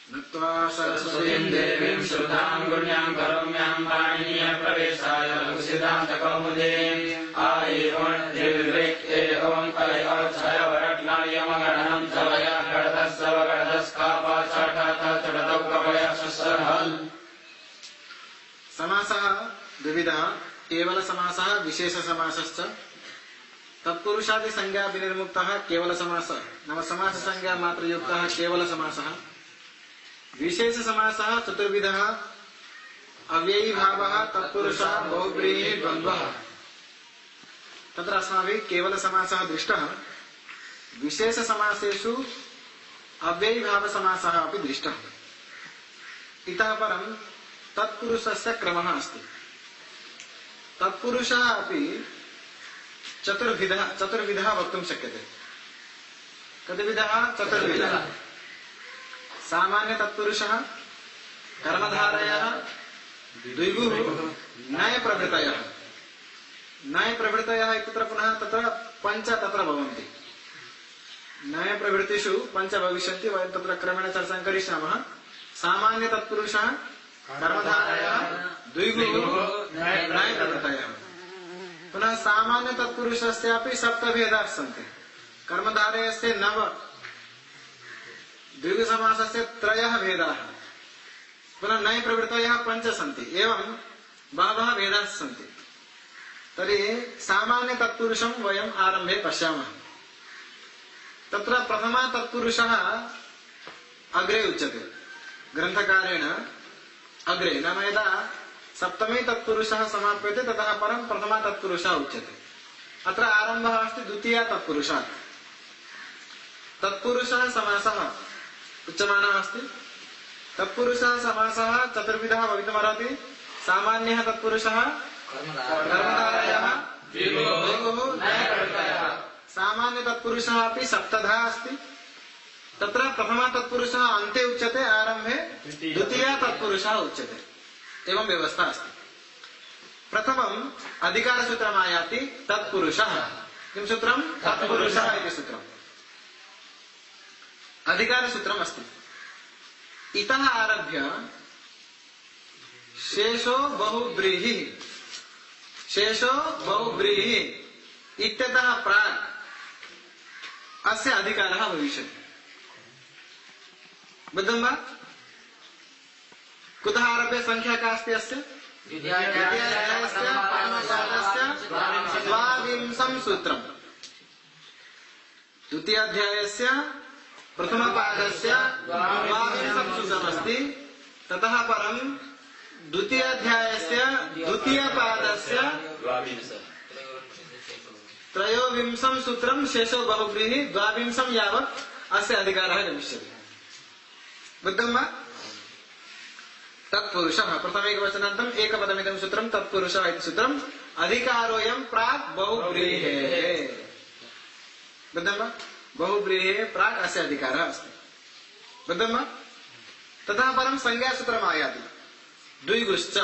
नत्वा सरस्वतीं देवीं श्रुतां गुण्यां करोम्यां पाणिनीय प्रवेशाय सिद्धान्तकौमुदे आयिवण् एवं कलय छय वरट्नायमगणनं चवया गणतस्सवगणतस्कापाचटतचटतौ कवयशस्सहल्। समासः द्विविधः केवल समासः विशेष समासश्च। तत्पुरुषादि संज्ञा विनिर्मुक्तः केवल समासः नाम समास संज्ञा मात्र युक्तः केवल समासः। विशेष समासः चतुर्विधः अव्ययी भावः तत्पुरुषः बहुव्रीहि द्वन्द्वः। तत्र अस्माभिः केवल समासः दृष्टः। विशेष समासेषु अव्ययी भाव समासः अपि दृष्टः। इतः परं तत्पुरुषस्य क्रमः अस्ति। तत्पुरुषः अपि चतुर्विधः वक्तुं शक्यते। कति विधः? चतुर्विधः। सामान्य तत्पुरुषः, कर्मधारयः, द्विगुः, नय प्रभृतयः। नय प्रभृतयः इत्यत्र पुनः तत्र पञ्च तत्र भवन्ति। नय प्रभृतिषु पञ्च भविष्यन्ति। वयं तत्र क्रमेण चर्चां करिष्यामः। सामान्य तत्पुरुषः, कर्मधारयः, द्विगुः, नय प्रभृतयः। पुनः सामान्य तत्पुरुषस्यापि सप्तभेदाः सन्ति। कर्मधारयस्य 9, द्विगुसमासस्य 3 भेदाः, पुनः नय प्रवृत्तयः 5 सन्ति। एवं बहवः भेदाः सन्ति। तर्हि सामान्य तत्पुरुषं वयम् आरम्भे पश्यामः। तत्र प्रथमा तत्पुरुषः अग्रे उच्यते ग्रन्थकारेण। अग्रे नाम यदा सप्तमे तत्पुरुषः समाप्यते ततः परं प्रथमा तत्पुरुषः उच्यते। अत्र आरम्भः अस्ति द्वितीया तत्पुरुषात्। तत्पुरुषः समासः उच्यमानः अस्ति। तत्पुरुषः समासः चतुर्विधः भवितुमर्हति। सामान्यः तत्पुरुषः, कर्मधारयः, द्विगुः, नय प्रभृतयः। सामान्य तत्पुरुषः अपि सप्तधा अस्ति। तत्र प्रथमा तत्पुरुषः अन्ते उच्यते, आरम्भे द्वितीया तत्पुरुषः उच्यते। एवं व्यवस्था अस्ति। प्रथमम् अधिकारसूत्रम् आयाति तत्पुरुषः। किं सूत्रम्? तत्पुरुषः इति सूत्रम्। अधिकारसूत्रम् अस्ति। इतः आरभ्य शेषो बहुव्रीहिः, शेषो बहुव्रीहिः इत्यतः प्राक् अस्य अधिकारः भविष्यति। बुद्धं वा? कुतः आरभ्य संख्या का अस्ति अस्य? द्वितीयाध्यायस्य प्रथमपादस्य 22 सूत्रम्। द्वितीयाध्यायस्य प्रथमपादस्य 22 सूत्रमस्ति। ततः परं द्वितीयाध्यायस्य द्वितीयपादस्य 23 सूत्रं शेषो बहुव्रीहि 22 यावत् अस्य अधिकारः गमिष्यति। बुद्धं वा? तत्पुरुषः प्रथमैकवचनान्तम् एकपदमिदं सूत्रं तत्पुरुषः इति सूत्रम्। अधिकारोऽयं प्राक् बहुव्रीहेः। बुद्धं वा? बहुव्रीहेः प्राक् अस्य अधिकारः अस्ति। बुद्धं वा? ततः परं संज्ञासूत्रम् आयाति द्विगुश्च।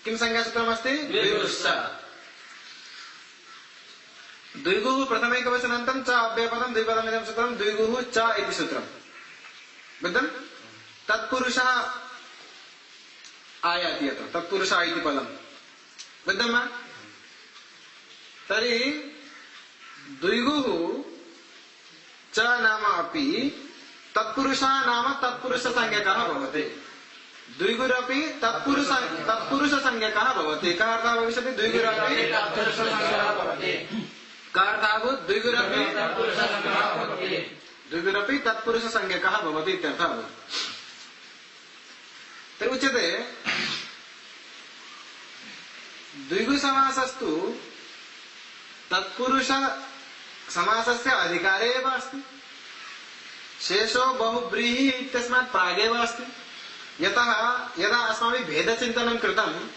किं संज्ञासूत्रमस्ति? द्विगुश्च। द्विगुः प्रथमैकवचनान्तं च अव्ययपदं द्विपदमिदं सूत्रं द्विगुः च इति सूत्रम्। बुद्धं? तत्पुरुषः आयाति अत्र तत्पुरुषः इति पदम्। बुद्धं वा? तर्हि द्विगुः च नाम अपि तत्पुरुषः नाम तत्पुरुषसंज्ञकः भवति। द्विगुरपि तत्पुरुषसंज्ञकः भवति। कः अर्थः भविष्यति? द्विगुरपि तत्पुरुषसंज्ञकः भवति। कः अर्थः भवति? द्विगुरपि तत्पुरुषसंज्ञकः भवति इत्यर्थः भवति। तर्हि उच्यते द्विगुसमासस्तु तत्पुरुष समासस्य अधिकारे एव अस्ति। शेषो बहुव्रीहिः इत्यस्मात् प्रागेव अस्ति। यतः यदा अस्माभिः भेदचिन्तनं कृतं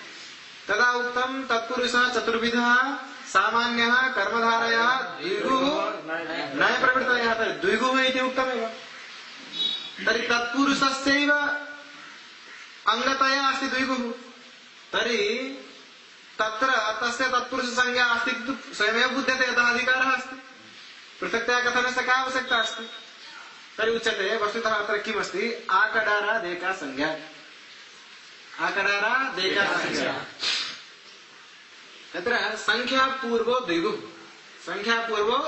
तदा उक्तं तत्पुरुषः चतुर्विधः, सामान्यः, कर्मधारयः, द्विगुः, नय प्रवृत्तयः। तर्हि द्विगुः इति उक्तमेव। तर्हि तत्पुरुषस्यैव अंगतया अस्ति द्विगुः। तर्हि तत्र तस्य तत्पुरुषसंज्ञा अस्ति स्वयमेव बुध्यते। यतः अधिकारः अस्ति। पृथक्तया कथनस्य का आवश्यकता अस्ति? तर्हि उच्यते वस्तुतः अत्र किमस्ति आकडारादेका संज्ञा आकडारादेका संज्ञा तत्र संख्यापूर्वो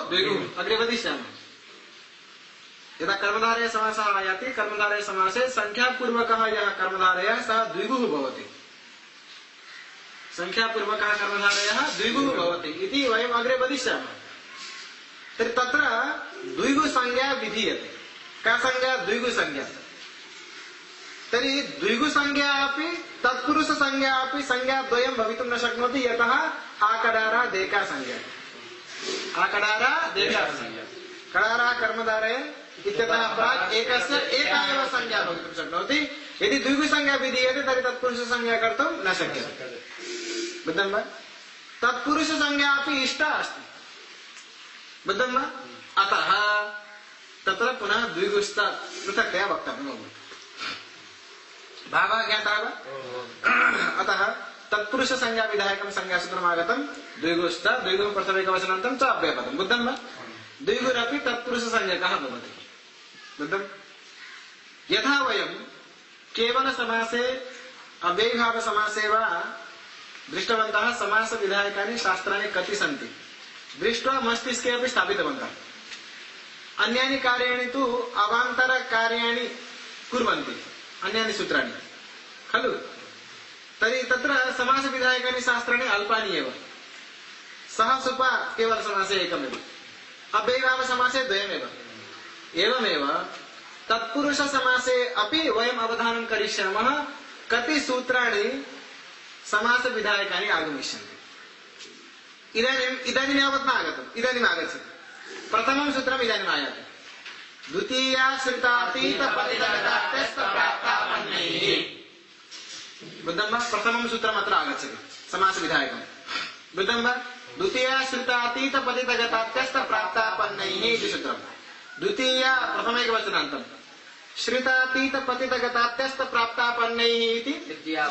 द्विगुः अग्रे वदिष्यामः यदा कर्मधारय समासः आयाति कर्मधारय समासे संख्यापूर्वकः यः कर्मधारयः सः द्विगुः भवति संख्यापूर्वकः कर्मधारयः द्विगुः भवति इति वयम् अग्रे वदिष्यामः तर्हि तत्र द्विगुः संज्ञा विधीयते का संज्ञा द्विगुः संज्ञा तर्हि द्विगुः संज्ञा अपि तत्पुरुष संज्ञा अपि संज्ञा द्वयं भवितुं न शक्नोति यतः आकडारादेका संज्ञा कडारा कर्मधारय इत्यतः प्राक् एकस्य एका एव संज्ञा भवितुं शक्नोति यदि द्विगुः संज्ञा विधीयते तर्हि तत्पुरुष संज्ञा कर्तुं न शक्यते बुद्धं वा तत्पुरुष संज्ञा अपि इष्टा अस्ति बुद्धं वा अतः तत्र पुनः द्विगुस्ता पृथक्तया वक्तव्यं भवति भावः ज्ञातः वा अतः तत्पुरुष संज्ञा विधायकं संज्ञासूत्रम् आगतं द्विगुस्ता द्विगुः प्रथमैकवचनान्तं च अव्ययपदं बुद्धं वा द्विगुरपि तत्पुरुष संज्ञकः भवति बुद्धं यथा वयं केवल समासे अव्ययीभाव समासे वा दृष्टवन्तः समास विधायकानि शास्त्राणि कति सन्ति दृष्ट्वा मस्तिष्के अपि स्थापितवन्तः अन्यानि कार्याणि तु अवान्तर कार्याणि कुर्वन्ति अन्यानि सूत्राणि खलु तर्हि तत्र समास विधायकानि शास्त्राणि अल्पानि एव सः सुपा केवल समासे एकमेव अव्ययीभाव समासे द्वयमेव एवमेव तत्पुरुष समासे अपि वयम् अवधानं करिष्यामः कति सूत्राणि समास विधायकानि आगमिष्यन्ति इदानीं यावत् न आगतम् इदानीम् आगच्छति प्रथमं सूत्रम् इदानीम् आयाति द्वितीया श्रितातीत पतितगतार्थस्थ प्राप्तापन्नैः बुद्धं वा प्रथमं सूत्रम् अत्र आगच्छति समास विधायकं बुद्धं वा द्वितीया श्रितातीत पतितगतार्थस्थ प्राप्तापन्नैः इति सूत्रम् द्वितीया प्रथमैकवचनान्तं श्रितातीत पतितगतार्थस्थ प्राप्तापन्नैः इति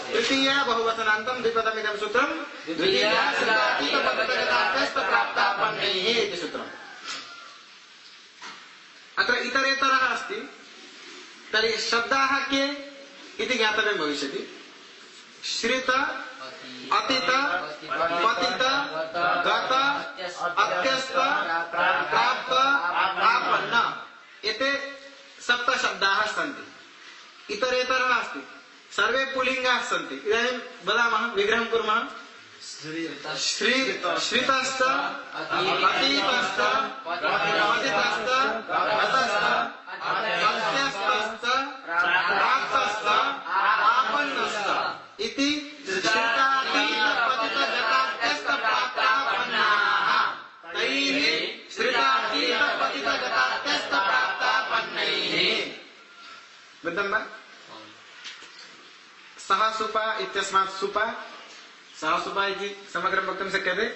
तृतीया बहुवचनान्तं द्विपदमिदं सूत्रं द्वितीया श्रितातीत पतितगतार्थस्थ प्राप्तापन्नैः इति सूत्रम् अत्र इतरेतरः अस्ति तर्हि शब्दाः के इति ज्ञातव्यं भविष्यति श्रित अतीत पतित गत अत्यस्त प्राप्त आपन्न एते सप्त शब्दाः सन्ति इतरेतरः अस्ति सर्वे पुल्लिङ्गाः सन्ति इदानीं वदामः विग्रहं कुर्मः श्रितश्च अतीतश्च पतितश्च गतश्च अत्यस्तश्च प्राप्तश्च आपन्नश्च इति श्रितातीत पतित गतार्थस्थ प्राप्तापन्नाः तैः श्रितातीत पतित गतार्थस्थ प्राप्तापन्नैः बुद्धं वा सः सुपा इत्यस्मात् सुपा सः सुपा इति समग्रं वक्तुं शक्यते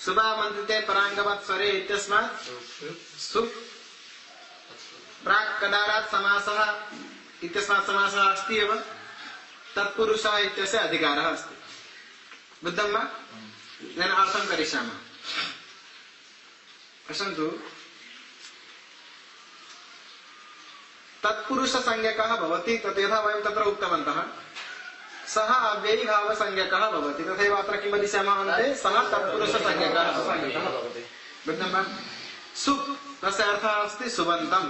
सुपा मन्त्रिते पराङ्गवत् स्वरे इत्यस्मात् सुप् प्राक् कदारात् समासः इत्यस्मात् समासः अस्ति एव तत्पुरुषः इत्यस्य अधिकारः अस्ति बुद्धं वा इदानीम् अर्थं करिष्यामः पश्यन्तु तत्पुरुष संज्ञकः भवति तत् यथा वयं तत्र उक्तवन्तः सः अव्ययीभाव संज्ञकः भवति तथैव अत्र किं वदिष्यामः अन्ते सः तत्पुरुष संज्ञकः भवति बुद्धं वा सुप् तस्य अर्थः अस्ति सुबन्तं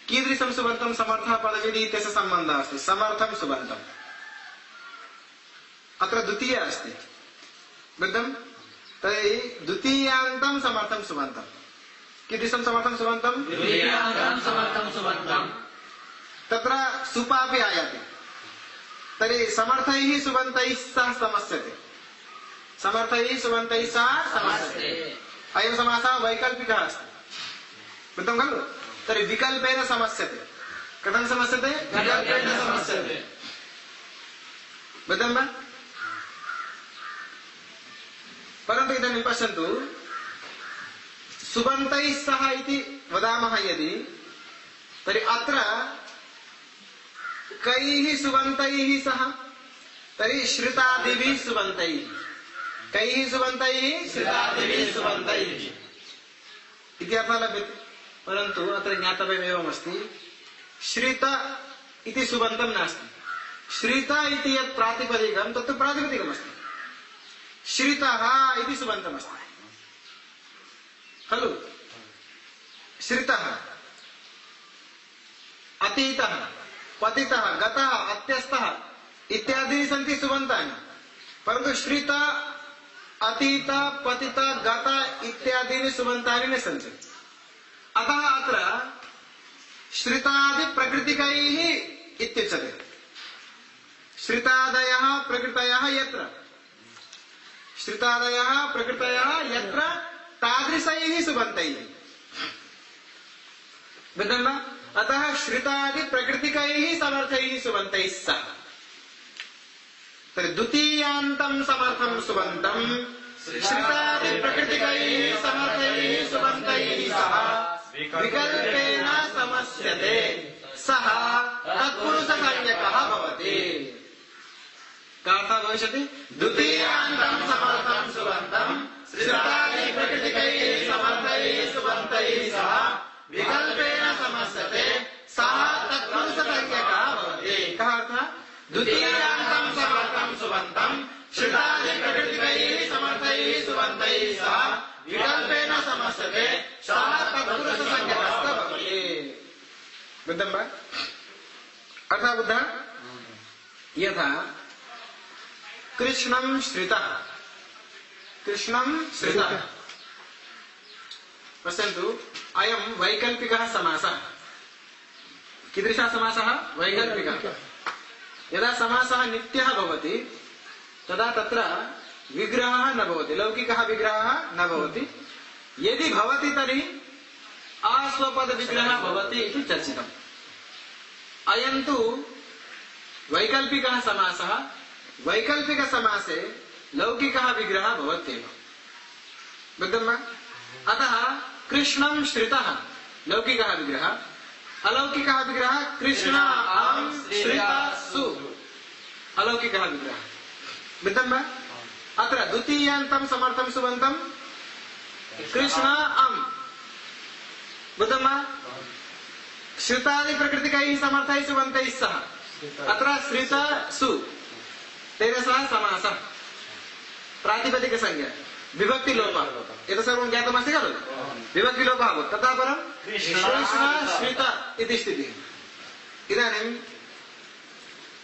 कीदृशं सुबन्तं समर्थः पदविधि इत्यस्य सम्बन्धः अस्ति समर्थं सुबन्तम् अत्र द्वितीया अस्ति बुद्धं तर्हि द्वितीयान्तं समर्थं सुबन्तं कीदृशं समर्थं सुबन्तं तत्र सुपापि आयाति तर्हि समर्थैः सुबन्तैः सह समस्यते समर्थैः सुबन्तैः सह समस्यते अयं समासः वैकल्पिकः अस्ति बुद्धं खलु तर्हि विकल्पेन समस्यते कथं समस्यते विकल्पेन समस्यते बुद्धं वा परन्तु इदानीं पश्यन्तु सुबन्तैः सह इति वदामः यदि तर्हि अत्र कैः सुबन्तैः सह तर्हि श्रितादिभिः सुबन्तैः कैः सुबन्तैः श्रितादिभिः सुबन्तैः इति अर्थः लभ्यते परन्तु अत्र ज्ञातव्यमेवमस्ति श्रित इति सुबन्तं नास्ति। श्रित इति यत् प्रातिपदिकं तत्तु प्रातिपदिकमस्ति। श्रितः इति सुबन्तमस्ति खलु। श्रितः अतीतः पतितः गतः अत्यस्तः इत्यादीनि सन्ति सुबन्तानि, परन्तु श्रित अतीत पतित गत इत्यादीनि सुबन्तानि न सन्ति। अतः अत्र श्रितादि प्रकृतिकैः इत्युच्यते। श्रितादयः प्रकृतयः यत्र, श्रितादयः प्रकृतयः यत्र तादृशैः सुबन्तैः। बुद्धं वा? अतः श्रितादि प्रकृतिकैः समर्थैः सुबन्तैः सह। तर्हि द्वितीयान्तं समर्थं सुबन्तं श्रितादि प्रकृतिकैः समर्थैः सुबन्तैः सह विकल्पेन समस्यते, सः तत्पुरुषसंज्ञकः भवति। का अर्थः भविष्यति? द्वितीयान्तं समर्थं सुबन्तं श्रितादि प्रकृतिकैः समर्थैः सुबन्तैः सह विकल्पेन समस्यते, सः तत्पुरुषसंज्ञकः भवति। कः अर्थः? द्वितीयान्तं समर्थं सुबन्तं श्रितादि प्रकृतिकैः समर्थैः सुबन्तैः सह विकल्पेन समस्यते, सः तत्पुरुषसंज्ञकः भवति। बुद्धं वा? अर्थः बुद्धः? यथा कृष्णं श्रितः, कृष्णं श्रितः। पश्यन्तु, अयं वैकल्पिकः समासः। कीदृशः समासः? वैकल्पिकः। यदा समासः नित्यः भवति तदा तत्र विग्रहः न भवति, लौकिकः विग्रहः न भवति। यदि भवति तर्हि आस्वपद विग्रहः भवति इति चर्चितम्। अयं तु वैकल्पिकः समासः। वैकल्पिकसमासे लौकिकः विग्रहः भवत्येव। बुद्धं वा? अतः कृष्णं श्रितः लौकिकः विग्रहः, अलौकिकः विग्रहः कृष्ण अं श्रितसु अलौकिकः विग्रहः। बुद्धं वा? अत्र द्वितीयान्तं समर्थं सुबन्तं कृष्ण अं। बुद्धं वा? श्रितादि प्रकृतिकैः समर्थैः सुबन्तैः सह अत्र श्रितसु तेन सह समासः, प्रातिपदिकसंज्ञा, विभक्तिलोपः। एतत् सर्वं ज्ञातमस्ति खलु? विभक्तिलोपः अभवत्। ततः परं कृष्ण श्रित इति स्थितिः। इदानीं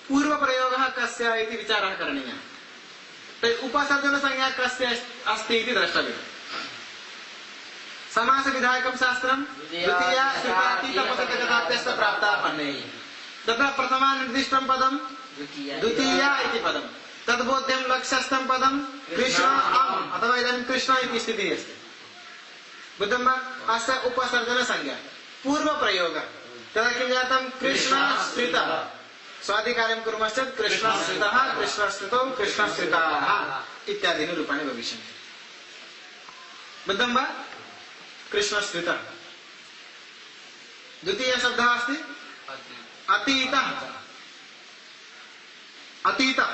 पूर्वप्रयोगः कस्य इति विचारः करणीयः। तर्हि उपसर्जनसंज्ञा कस्य अस्ति इति द्रष्टव्यम्। समासविधायकं शास्त्रं द्वितीया श्रितातीतपतितगताभ्यस्त प्राप्तापन्नैः। तत्र प्रथमानिर्दिष्टं पदं द्वितीया इति पदं, तद्बोध्यं लक्ष्यस्थं पदं कृष्ण अम्, अथवा इदानीं कृष्ण इति स्थितिः अस्ति। बुद्धं वा? अस्य उपसर्जनसंज्ञा पूर्वप्रयोगः। तदा किं जातं? कृष्ण श्रितः। स्वादिकार्यं कुर्मश्चेत् कृष्णश्रितः, कृष्णश्रितौ, कृष्णश्रिताः इत्यादीनि रूपाणि भविष्यन्ति। बुद्धं वा? कृष्णश्रितः। द्वितीयशब्दः अस्ति अतीतः। अतीतः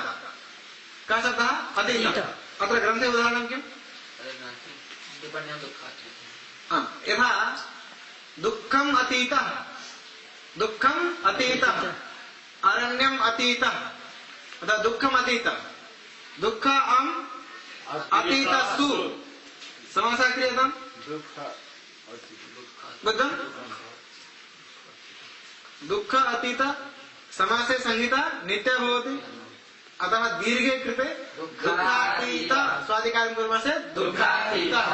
कः शब्दः? अतीतः। अत्र ग्रन्थे उदाहरणं किम्? यथा दुःखम् अतीतः, दुःखम् अतीतः, अरण्यम् अतीतः, अतः दुःखम् अतीतः, दुःख अम् अतीतस्तु समासः क्रियताम्। बुद्धं? दुःख अतीत समासे संहिता नित्या भवति, अतः दीर्घे कृते दुःखातीत स्वादिकार्यं कुर्मश्चेत् दुःखातीतः।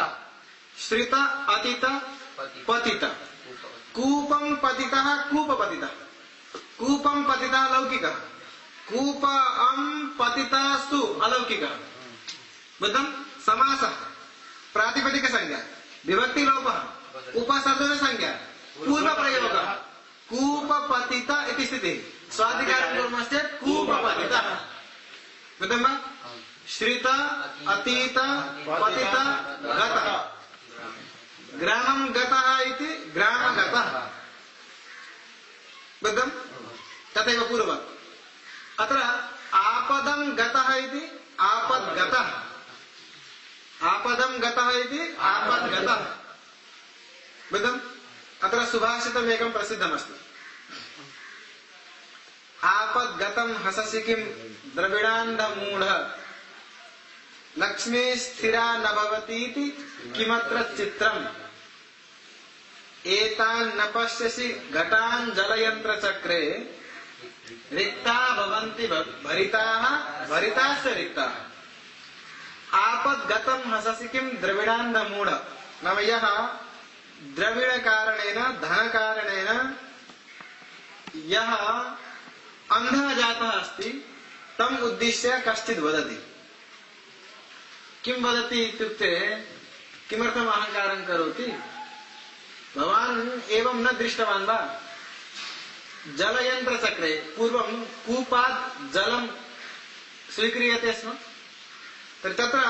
श्रित अतीत पतित, कूपं पतितः कूपपतितः, कूपं पतितः लौकिकः, कूप अं पतितस्तु अलौकिकः। बुद्धं? समासः, प्रातिपदिकसंज्ञा, विभक्तिलोपः, उपसर्जनसंज्ञा, पूर्वप्रयोगः, कूपपतित इति स्थितिः। स्वादिकार्यं कुर्मश्चेत् कूपपतितः। बुद्धं वा? श्रित अतीत पतित गतः, ग्रामं गतः इति ग्रामगतः। बुद्धं? तथैव पूर्ववत्। अत्र आपदं गतः इति आपद्गतः, आपदं गतः इति आपद्गतः। बुद्धं? अत्र सुभाषितम् एकं प्रसिद्धमस्ति। आपद्गतं हससि किं द्रविडान्धमूढ लक्ष्मी स्थिरा न भवतीति किमत्र चित्रम् एतान् न पश्यसि घटान् जलयन्त्रचक्रे रिक्ता भवन्ति भरिताः भरिताश्च रिक्ताः। आपद्गतं हससि किं द्रविडान्धमूढ नाम यः द्रविड कारणेन धन कारणेन यः अंधः जातः अस्ति तम् उद्दिश्य कश्चित् वदति। किं वदति इत्युक्ते किमर्थम् अहङ्कारं करोति भवान् एवं न दृष्टवान् वा जलयन्त्रचक्रे पूर्वं कूपात् जलं स्वीक्रियते स्म तर्हि तत्र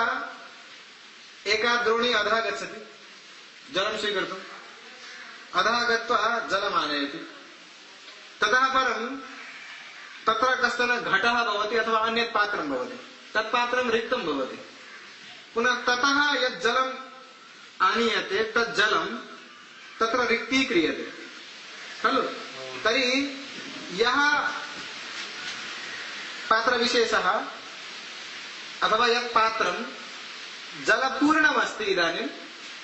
एका द्रोणी अधः गच्छति जलं स्वीकर्तुम् अधः गत्वा जलम् आनयति ततः परं तत्र कश्चन घटः भवति अथवा अन्यत् पात्रं भवति तत् पात्रं रिक्तं भवति पुनः ततः यत् जलम् आनीयते तत् जलं तत्र रिक्तीक्रियते खलु तर्हि यः पात्रविशेषः अथवा यत् पात्रं जलपूर्णमस्ति इदानीम्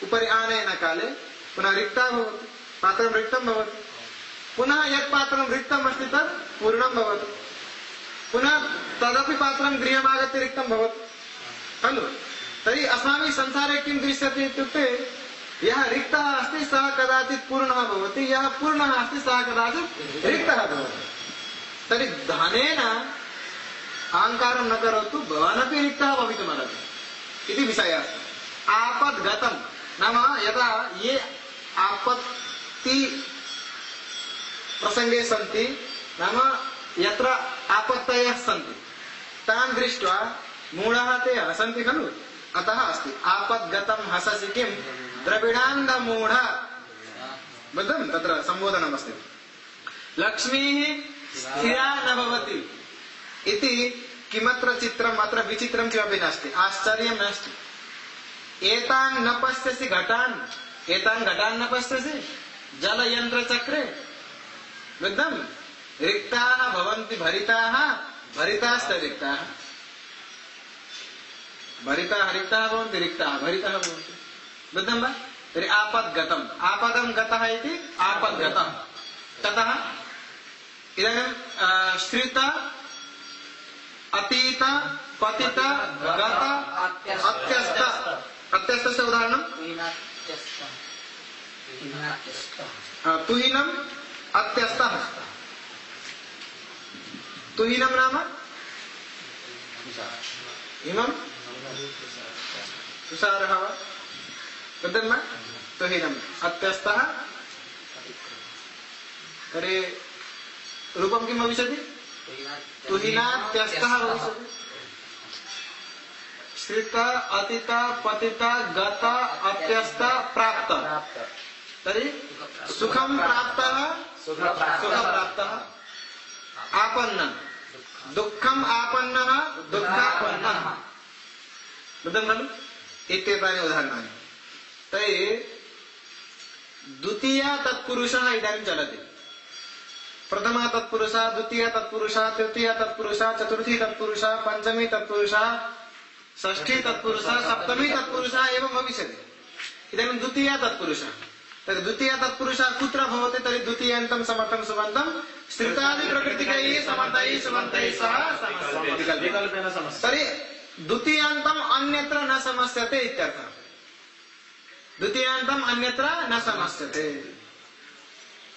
उपरि आनयनकाले पुनः रिक्ता भवति पात्रं रिक्तं भवति पुनः यत् पात्रं रिक्तम् अस्ति तत् पूर्णं भवति पुनः तदपि पात्रं गृहमागत्य रिक्तं भवति खलु तर्हि अस्माभिः संसारे किं दृश्यते इत्युक्ते यः रिक्तः अस्ति सः कदाचित् पूर्णः भवति यः पूर्णः अस्ति सः कदाचित् रिक्तः भवति तर्हि धनेन अहङ्कारं न करोतु भवानपि रिक्तः भवितुमर्हति इति विषयः। आपद्गतं नाम यदा ये आपत्ति प्रसंगे सन्ति नाम यत्र आपत्तयः सन्ति तान् दृष्ट्वा मूढः ते हसन्ति खलु अतः अस्ति आपद्गतं हससि किं द्रविडान्धमूढ बुद्धं तत्र संबोधनमस्ति। लक्ष्मीः स्थिरा न भवति इति किमत्र चित्रम् अत्र विचित्रं किमपि नास्ति आश्चर्यं नास्ति। एतान् न पश्यसि घटान् एतान् घटान् न पश्यसि जलयन्त्रचक्रे बुद्धं रिक्ताः भवन्ति भरिताः भरिताश्च रिक्ताः भरिताः रिक्ताः भवन्ति रिक्ताः भरिताः भवन्ति बुद्धं वा। तर्हि आपद्गतम् आपदं गतः इति आपद्गतः ततः इदानीं श्रित अतीत पतित गत अत्यस्त अत्यस्तस्य उदाहरणं तुहिनम् अत्यस्तः तुहिनं नाम इमं तुषारः वा बुद्धं वा तुहिनम् अत्यस्तः तर्हि रूपं किं भविष्यति तुहिनात्यस्तः भविष्यति। श्रित अतीत पतित गत अत्यस्त प्राप्त तर्हि सुखं प्राप्तः सुखप्राप्तः आपन्न दुःखम् आपन्नः दुःखापन्नः बुद्धं खलु इत्येतानि उदाहरणानि। तर्हि द्वितीया तत्पुरुषः इदानीं चलति प्रथमा तत्पुरुषः द्वितीया तत्पुरुषः तृतीया तत्पुरुषः चतुर्थी तत्पुरुषः पंचमी तत्पुरुषः षष्ठी तत्पुरुषः सप्तमी तत्पुरुषः एवं भविष्यति। इदानीं द्वितीया तत्पुरुषः तर्हि द्वितीया तत्पुरुषः कुत्र भवति तर्हि द्वितीयान्तं समर्थं सुबन्तं श्रुतादि प्रकृतिकैः समर्थैः सुबन्तैः सह तर्हि द्वितीयान्तम् अन्यत्र न समस्यते इत्यर्थः द्वितीयान्तम् अन्यत्र न समस्यते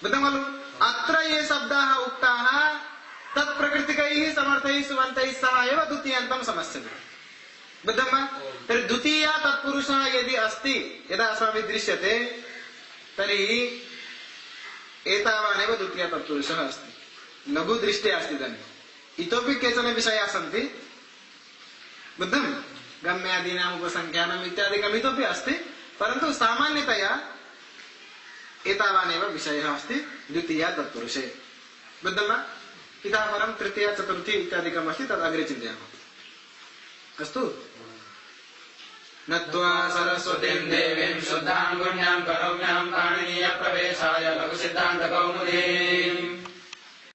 बुद्धं खलु। अत्र ये शब्दाः उक्ताः तत् प्रकृतिकैः समर्थैः सुबन्तैः सह एव द्वितीयान्तं समस्यते बुद्धं वा। तर्हि द्वितीया तत्पुरुषः यदि अस्ति यदा अस्माभिः दृश्यते तर्हि एतावानेव द्वितीया तत्पुरुषः अस्ति लघुदृष्ट्या अस्ति इदानीम्। इतोपि केचन विषयाः सन्ति बुद्धं गम्यादीनाम् उपसंख्यानम् इत्यादिकम् इतोपि अस्ति परन्तु सामान्यतया एतावानेव विषयः अस्ति द्वितीया तत्पुरुषे बुद्धं वा। इतः परं तृतीया चतुर्थी इत्यादिकम् अस्ति तद् अग्रे चिन्तयामः अस्तु। नत्वा सरस्वतीं देवीं शुद्धां गुण्यां करोम्यहं पाणिनीयप्रवेशाय लघुसिद्धान्तकौमुदीम्